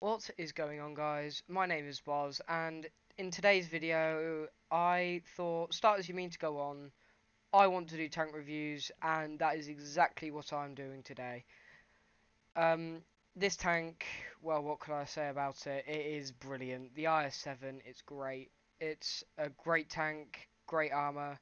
What is going on, guys? My name is Boz, and in today's video I thought, start as you mean to go on. I want to do tank reviews, and that is exactly what I'm doing today. um this tank, well, what can I say about it? It is brilliant. The IS7, it's great. It's a great tank, great armor,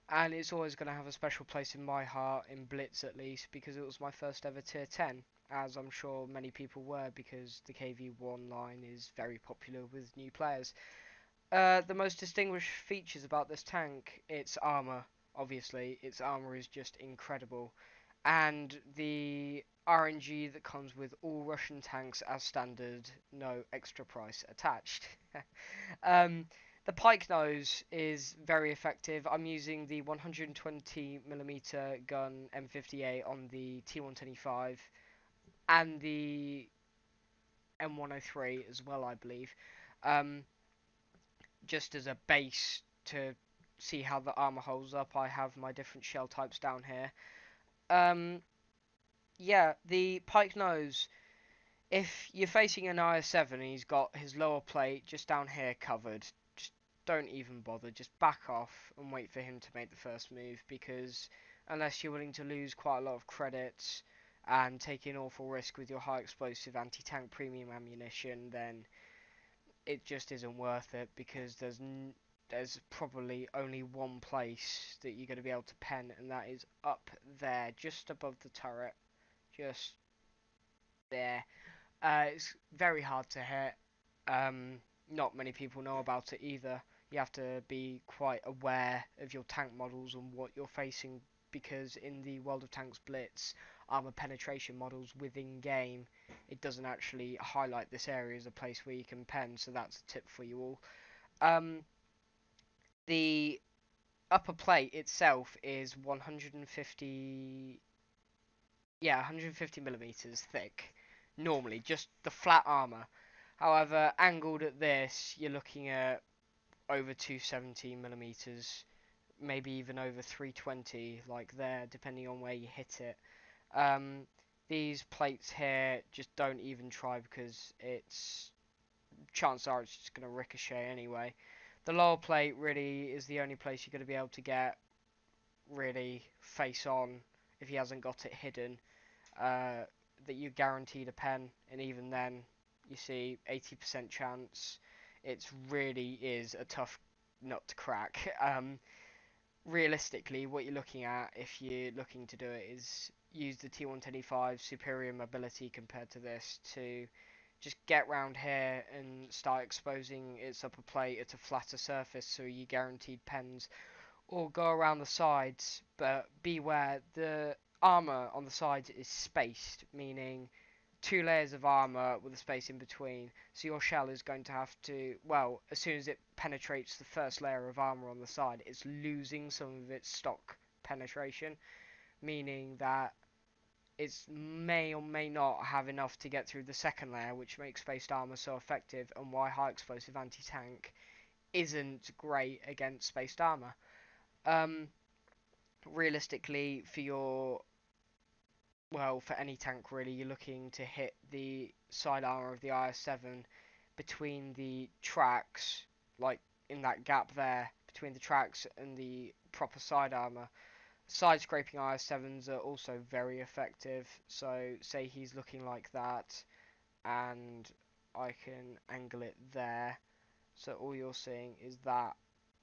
and it's always going to have a special place in my heart, in Blitz at least, because it was my first ever tier 10, as I'm sure many people were, because the KV1 line is very popular with new players. The most distinguished features about this tank, its armor. Obviously, its armor is just incredible, and the RNG that comes with all Russian tanks as standard, no extra price attached. um, the pike nose is very effective. I'm using the 120mm gun M58 on the T125 and the M103 as well, I believe, um, just as a base to see how the armor holds up. I have my different shell types down here. Um, yeah, the pike nose. If you're facing an IS7 and he's got his lower plate just down here covered, just don't even bother. Just back off and wait for him to make the first move, because unless you're willing to lose quite a lot of credits and take an awful risk with your high explosive anti-tank premium ammunition, then it just isn't worth it, because there's probably only one place that you're going to be able to pen, and that is up there, just above the turret, just there. It's very hard to hit. Not many people know about it either. You have to be quite aware of your tank models and what you're facing, because in the World of Tanks Blitz armor penetration models within game, it doesn't actually highlight this area as a place where you can pen, so that's a tip for you all. The upper plate itself is 150, yeah, 150 millimeters thick, normally, just the flat armor. However, angled at this, you're looking at over 270 millimeters, maybe even over 320, like there, depending on where you hit it. Um, these plates here, just don't even try, because it's chances are it's just going to ricochet anyway. The lower plate really is the only place you're going to be able to get really face on if he hasn't got it hidden. That you're guaranteed a pen, and even then, you see 80% chance. It really is a tough nut to crack. Realistically, what you're looking at if you're looking to do it is use the T125 superior mobility compared to this to just get round here and start exposing its upper plate at a flatter surface, so you guaranteed pens, or go around the sides. But beware, the armor on the sides is spaced, meaning two layers of armor with a space in between. So your shell is going to have to, well, as soon as it penetrates the first layer of armor on the side, it's losing some of its stock penetration, meaning that it may or may not have enough to get through the second layer, which makes spaced armor so effective, and why high explosive anti-tank isn't great against spaced armor. Um, Realistically, for your, well, for any tank really, you're looking to hit the side armor of the IS7 between the tracks, like in that gap there between the tracks and the proper side armor. Side scraping IS7s are also very effective. So say he's looking like that, and I can angle it there, so all you're seeing is that,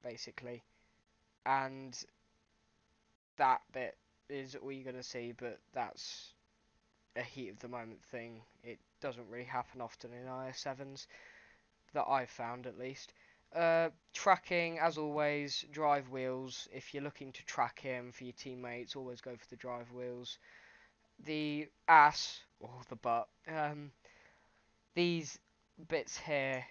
basically, and that bit is all you're going to see, but that's a heat of the moment thing. It doesn't really happen often in IS7s, that I've found at least. Tracking, as always, drive wheels. If you're looking to track him for your teammates, always go for the drive wheels. The ass, or the butt, these bits here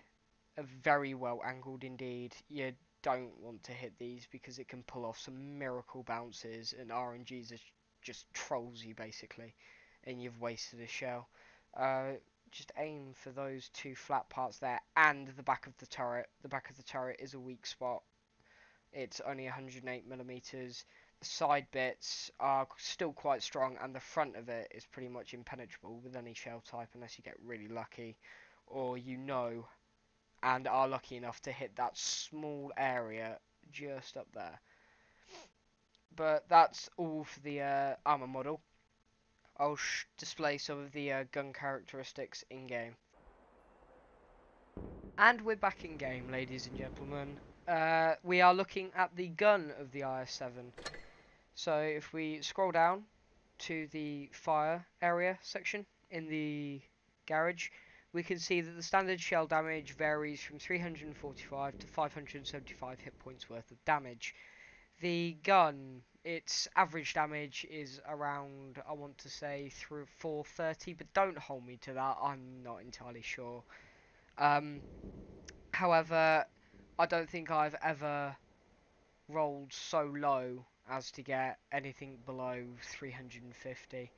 are very well angled indeed. You don't want to hit these, because it can pull off some miracle bounces, and RNGs are just trolls you, basically, and you've wasted a shell. Just aim for those two flat parts there, and the back of the turret. The back of the turret is a weak spot. It's only 108 millimeters. The side bits are still quite strong, and the front of it is pretty much impenetrable with any shell type, unless you get really lucky, or and are lucky enough to hit that small area just up there. But that's all for the armor model. I'll display some of the gun characteristics in game. And we're back in game, ladies and gentlemen. We are looking at the gun of the IS7. So if we scroll down to the fire area section in the garage, we can see that the standard shell damage varies from 345 to 575 hit points worth of damage. The gun, its average damage is around, I want to say, through 430, but don't hold me to that, I'm not entirely sure. However, I don't think I've ever rolled so low as to get anything below 350.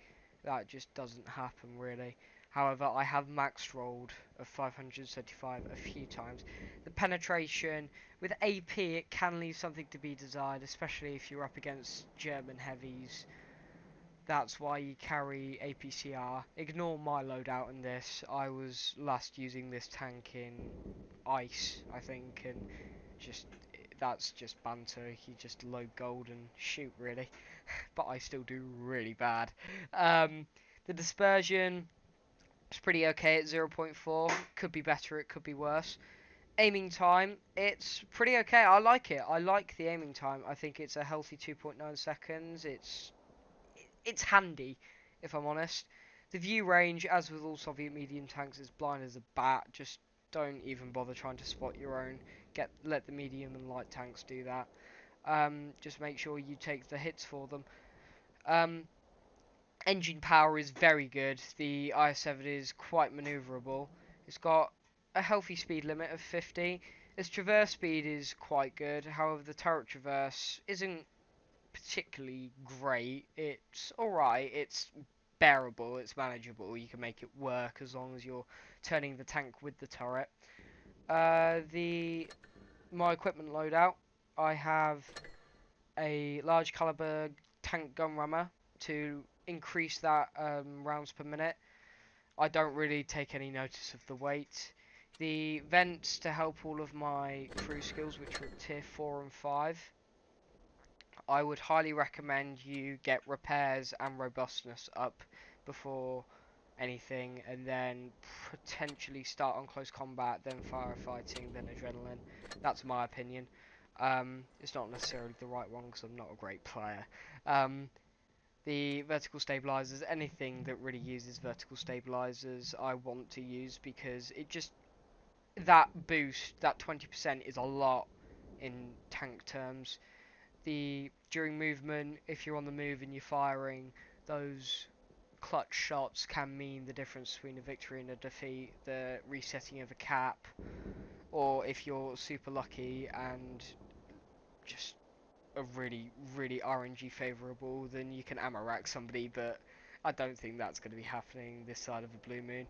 That just doesn't happen really. However, I have maxed rolled of 575 a few times. The penetration with AP, it can leave something to be desired, especially if you're up against German heavies. That's why you carry APCR. Ignore my loadout in this. I was last using this tank in ice, I think, and that's just banter. You just load gold and shoot, really. But I still do really bad. The dispersion is pretty okay at 0.4. Could be better, it could be worse. Aiming time, it's pretty okay. I like it. I like the aiming time. I think it's a healthy 2.9 seconds. It's handy, if I'm honest. The view range, as with all Soviet medium tanks, is blind as a bat. Just don't even bother trying to spot your own. Let the medium and light tanks do that. Just make sure you take the hits for them. Engine power is very good. The IS7 is quite manoeuvrable. It's got a healthy speed limit of 50. Its traverse speed is quite good. However, the turret traverse isn't particularly great. It's alright. It's bearable. It's manageable. You can make it work as long as you're turning the tank with the turret. My equipment loadout, I have a large caliber tank gun rammer to increase that rounds per minute. I don't really take any notice of the weight. The vents to help all of my crew skills, which are at tier 4 and 5. I would highly recommend you get repairs and robustness up before anything, and then potentially start on close combat, then firefighting, then adrenaline. That's my opinion. It's not necessarily the right one because I'm not a great player. The vertical stabilizers, anything that really uses vertical stabilizers, I want to use because that boost, that 20% is a lot in tank terms. During movement, if you're on the move and you're firing, those clutch shots can mean the difference between a victory and a defeat, the resetting of a cap, or if you're super lucky and just a really, really RNG favourable, then you can ammo rack somebody, but I don't think that's going to be happening this side of the blue moon.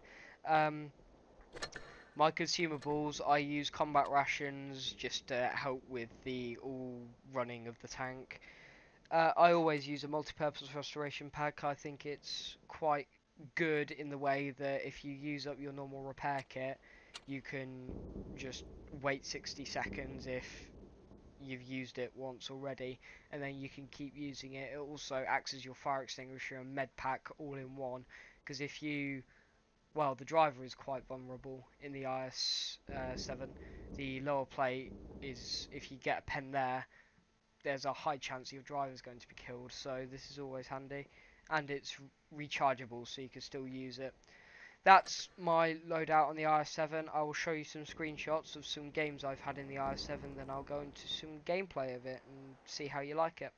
My consumables, I use combat rations just to help with the all running of the tank. I always use a multi-purpose restoration pack. I think it's quite good in the way that if you use up your normal repair kit, you can just wait 60 seconds if you've used it once already, and then you can keep using it. It also acts as your fire extinguisher and med pack all in one, because the driver is quite vulnerable in the IS7. The lower plate is, if you get a pen there's a high chance your driver is going to be killed, so this is always handy, and it's rechargeable, so you can still use it. That's my loadout on the IS7. I will show you some screenshots of some games I've had in the IS7, then I'll go into some gameplay of it and see how you like it.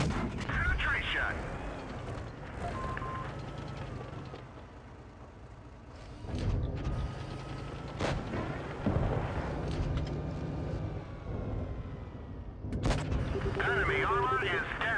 Penetration. Enemy armor is down.